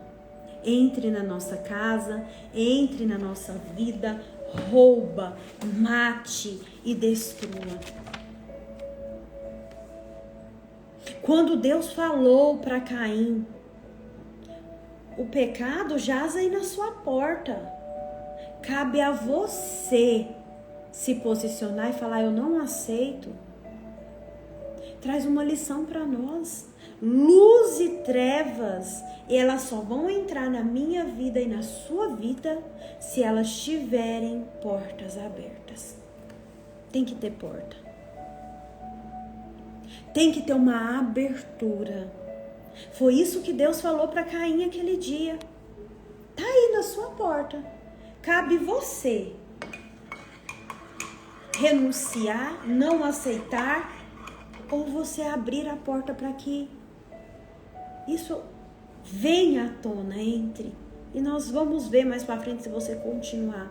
entre na nossa casa, entre na nossa vida, rouba, mate e destrua. Quando Deus falou para Caim, o pecado jaz aí na sua porta. Cabe a você se posicionar e falar: eu não aceito. Traz uma lição para nós. Luz e trevas, elas só vão entrar na minha vida e na sua vida se elas tiverem portas abertas. Tem que ter porta. Tem que ter uma abertura. Foi isso que Deus falou para Caim aquele dia. Tá aí na sua porta. Cabe você renunciar, não aceitar, ou você abrir a porta para que isso venha à tona, entre. E nós vamos ver mais para frente, se você continuar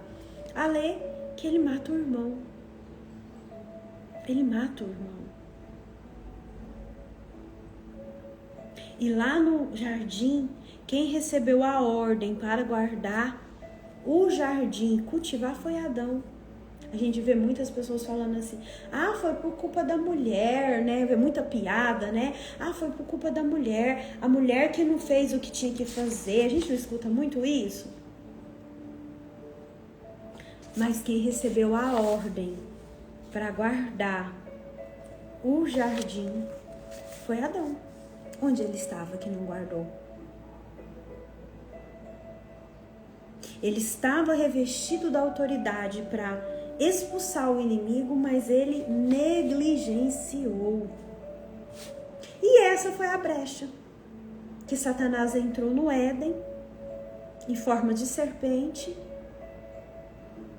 a ler, que ele mata o irmão. Ele mata o irmão. E lá no jardim, quem recebeu a ordem para guardar o jardim, cultivar, foi Adão. A gente vê muitas pessoas falando assim: ah, foi por culpa da mulher, né? Vê muita piada, né? Ah, foi por culpa da mulher. A mulher que não fez o que tinha que fazer. A gente não escuta muito isso? Mas quem recebeu a ordem para guardar o jardim foi Adão. Onde ele estava que não guardou? Ele estava revestido da autoridade para expulsar o inimigo, mas ele negligenciou. E essa foi a brecha que Satanás entrou no Éden em forma de serpente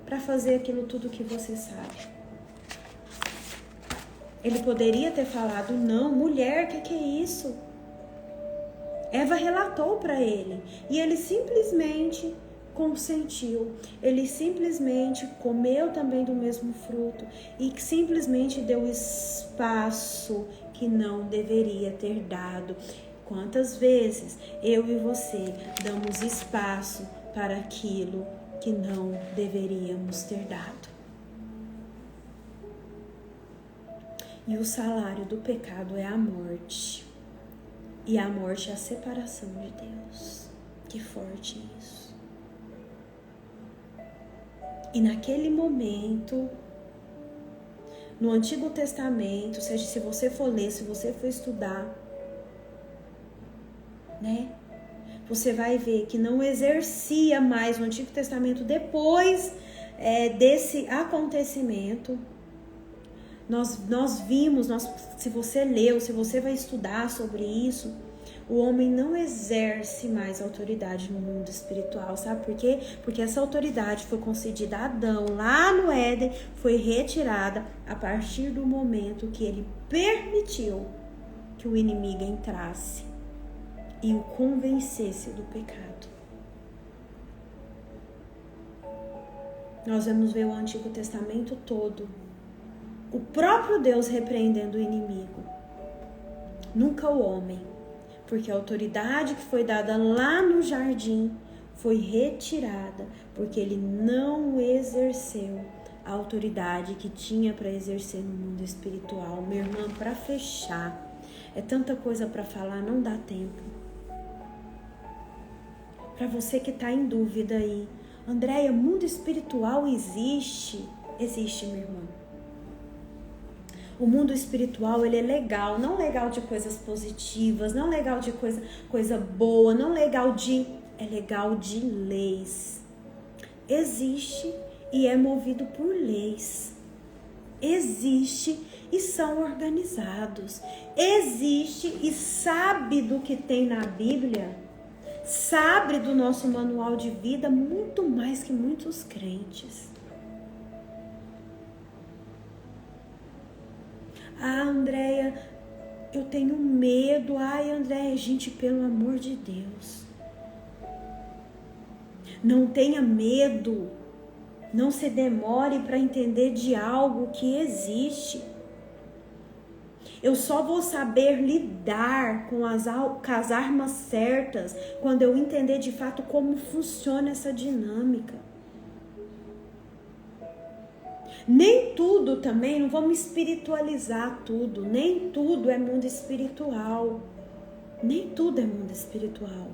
para fazer aquilo tudo que você sabe. Ele poderia ter falado: não, mulher, que é isso? Eva relatou para ele e ele simplesmente consentiu. Ele simplesmente comeu também do mesmo fruto e simplesmente deu espaço que não deveria ter dado. Quantas vezes eu e você damos espaço para aquilo que não deveríamos ter dado? E o salário do pecado é a morte. E a morte é a separação de Deus. Que forte isso. E naquele momento, no Antigo Testamento, seja se você for ler, se você for estudar, né? Você vai ver que não exercia mais no Antigo Testamento depois desse acontecimento. Nós vimos, se você leu, se você vai estudar sobre isso, o homem não exerce mais autoridade no mundo espiritual, sabe por quê? Porque essa autoridade foi concedida a Adão lá no Éden, foi retirada a partir do momento que ele permitiu que o inimigo entrasse e o convencesse do pecado. Nós vamos ver o Antigo Testamento todo, o próprio Deus repreendendo o inimigo, nunca o homem, porque a autoridade que foi dada lá no jardim foi retirada, porque ele não exerceu a autoridade que tinha para exercer no mundo espiritual. Minha irmã, para fechar, é tanta coisa para falar, não dá tempo. Para você que está em dúvida aí: Andréia, mundo espiritual existe? Existe, minha irmã. O mundo espiritual, ele é legal, não legal de coisas positivas, não legal de coisa boa, não legal de... é legal de leis. Existe e é movido por leis. Existe e são organizados. Existe e sabe do que tem na Bíblia, sabe do nosso manual de vida muito mais que muitos crentes. Ah, Andréia, eu tenho medo. Ai, Andréia, gente, pelo amor de Deus, não tenha medo. Não se demore para entender de algo que existe. Eu só vou saber lidar com as armas certas quando eu entender de fato como funciona essa dinâmica. Nem tudo também, não vamos espiritualizar tudo, nem tudo é mundo espiritual. Nem tudo é mundo espiritual.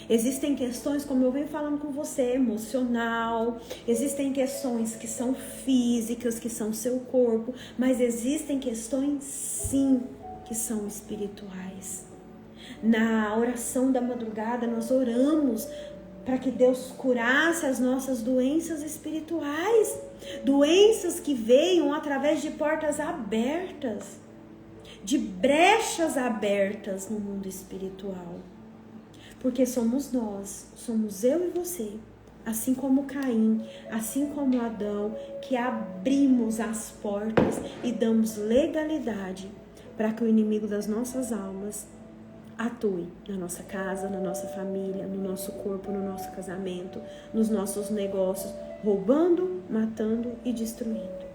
Existem questões, como eu venho falando com você, emocional. Existem questões que são físicas, que são seu corpo. Mas existem questões, sim, que são espirituais. Na oração da madrugada, nós oramos para que Deus curasse as nossas doenças espirituais. Doenças que venham através de portas abertas, de brechas abertas no mundo espiritual. Porque somos nós, somos eu e você, assim como Caim, assim como Adão, que abrimos as portas e damos legalidade para que o inimigo das nossas almas atue na nossa casa, na nossa família, no nosso corpo, no nosso casamento, nos nossos negócios, roubando, matando e destruindo.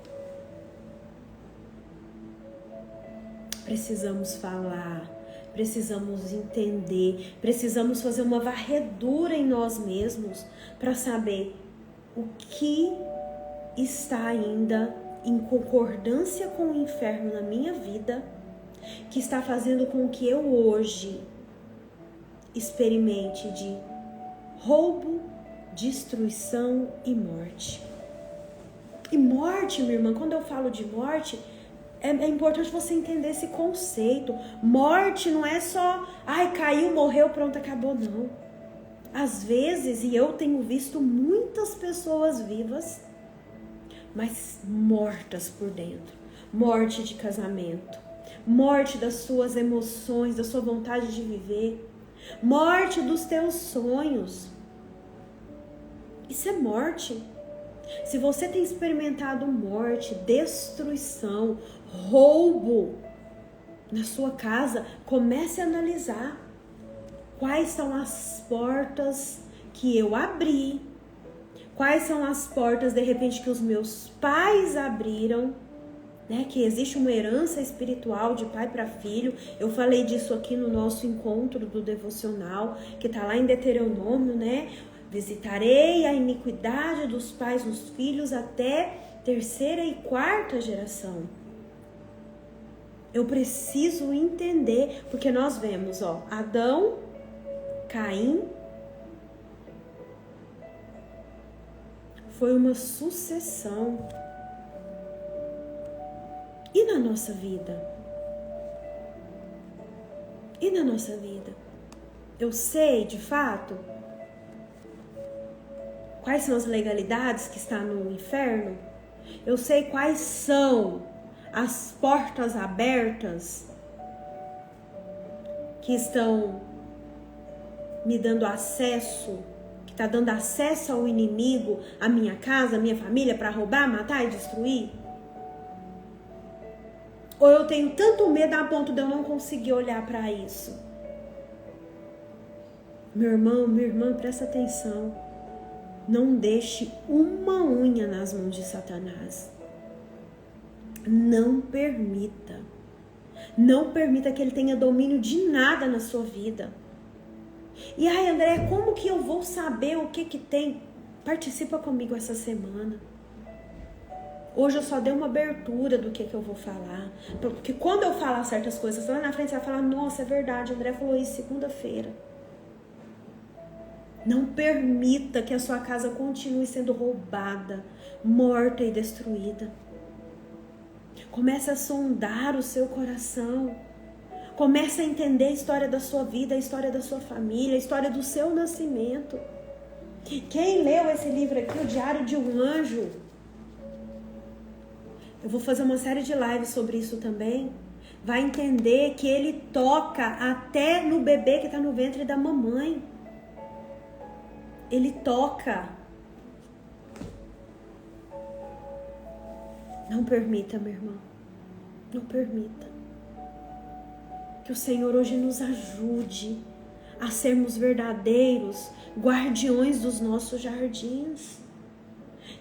Precisamos falar, precisamos entender, precisamos fazer uma varredura em nós mesmos para saber o que está ainda em concordância com o inferno na minha vida, que está fazendo com que eu hoje experimente de roubo, destruição e morte. E morte, minha irmã, quando eu falo de morte, é importante você entender esse conceito. Morte não é só, caiu, morreu, pronto, acabou, não. Às vezes, e eu tenho visto muitas pessoas vivas, mas mortas por dentro. Morte de casamento, morte das suas emoções, da sua vontade de viver, morte dos teus sonhos. Isso é morte. Se você tem experimentado morte, destruição, roubo na sua casa, comece a analisar quais são as portas que eu abri, quais são as portas de repente que os meus pais abriram, né? Que existe uma herança espiritual de pai para filho. Eu falei disso aqui no nosso encontro do devocional, que está lá em Deuteronômio, né? Visitarei a iniquidade dos pais nos filhos até 3ª e 4ª geração. Eu preciso entender, porque nós vemos, Adão, Caim, foi uma sucessão. E na nossa vida? E na nossa vida? Eu sei, de fato, quais são as legalidades que estão no inferno? Eu sei quais são as portas abertas que estão me dando acesso, que está dando acesso ao inimigo, à minha casa, à minha família, para roubar, matar e destruir? Ou eu tenho tanto medo a ponto de eu não conseguir olhar para isso? Meu irmão, minha irmã, presta atenção. Não deixe uma unha nas mãos de Satanás. Não permita. Não permita que ele tenha domínio de nada na sua vida. E André, como que eu vou saber o que tem? Participa comigo essa semana. Hoje eu só dei uma abertura do que eu vou falar. Porque quando eu falar certas coisas, lá na frente você vai falar, nossa, é verdade, André falou isso segunda-feira. Não permita que a sua casa continue sendo roubada, morta e destruída. Comece a sondar o seu coração. Comece a entender a história da sua vida, a história da sua família, a história do seu nascimento. Quem leu esse livro aqui, O Diário de um Anjo? Eu vou fazer uma série de lives sobre isso também. Vai entender que ele toca até no bebê que está no ventre da mamãe. Ele toca. Não permita, meu irmão. Não permita. Que o Senhor hoje nos ajude a sermos verdadeiros guardiões dos nossos jardins.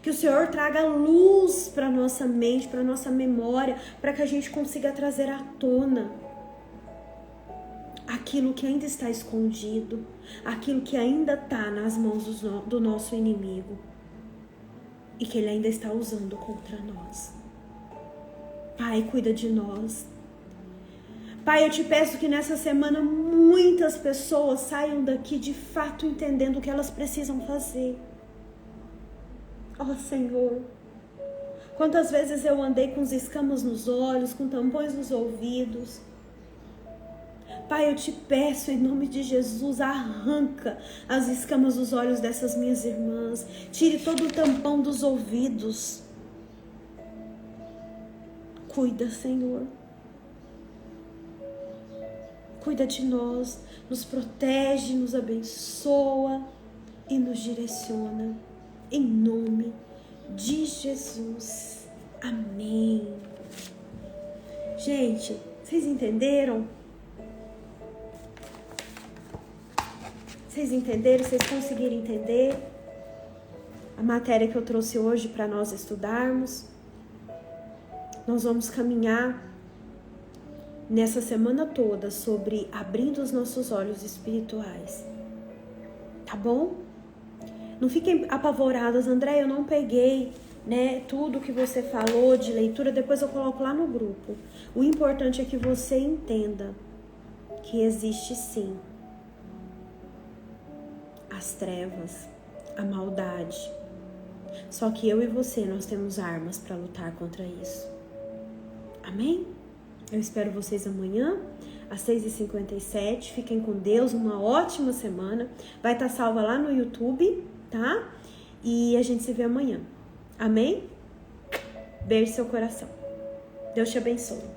Que o Senhor traga luz para a nossa mente, para a nossa memória, para que a gente consiga trazer à tona aquilo que ainda está escondido, aquilo que ainda está nas mãos do nosso inimigo e que ele ainda está usando contra nós. Pai, cuida de nós. Pai, eu te peço que nessa semana muitas pessoas saiam daqui de fato entendendo o que elas precisam fazer. Ó Senhor, quantas vezes eu andei com os escamas nos olhos, com tampões nos ouvidos. Pai, eu te peço em nome de Jesus, arranca as escamas dos olhos dessas minhas irmãs. Tire todo o tampão dos ouvidos. Cuida, Senhor. Cuida de nós, nos protege, nos abençoa e nos direciona. Em nome de Jesus. Amém. Gente, vocês entenderam? Vocês entenderam? Vocês conseguiram entender a matéria que eu trouxe hoje para nós estudarmos? Nós vamos caminhar nessa semana toda sobre abrindo os nossos olhos espirituais. Tá bom? Não fiquem apavoradas, André, eu não peguei, né, tudo que você falou de leitura, depois eu coloco lá no grupo. O importante é que você entenda que existe sim as trevas, a maldade. Só que eu e você, nós temos armas para lutar contra isso. Amém? Eu espero vocês amanhã, às 6h57. Fiquem com Deus, uma ótima semana. Vai estar salva lá no YouTube, tá? E a gente se vê amanhã. Amém? Beijo no seu coração. Deus te abençoe.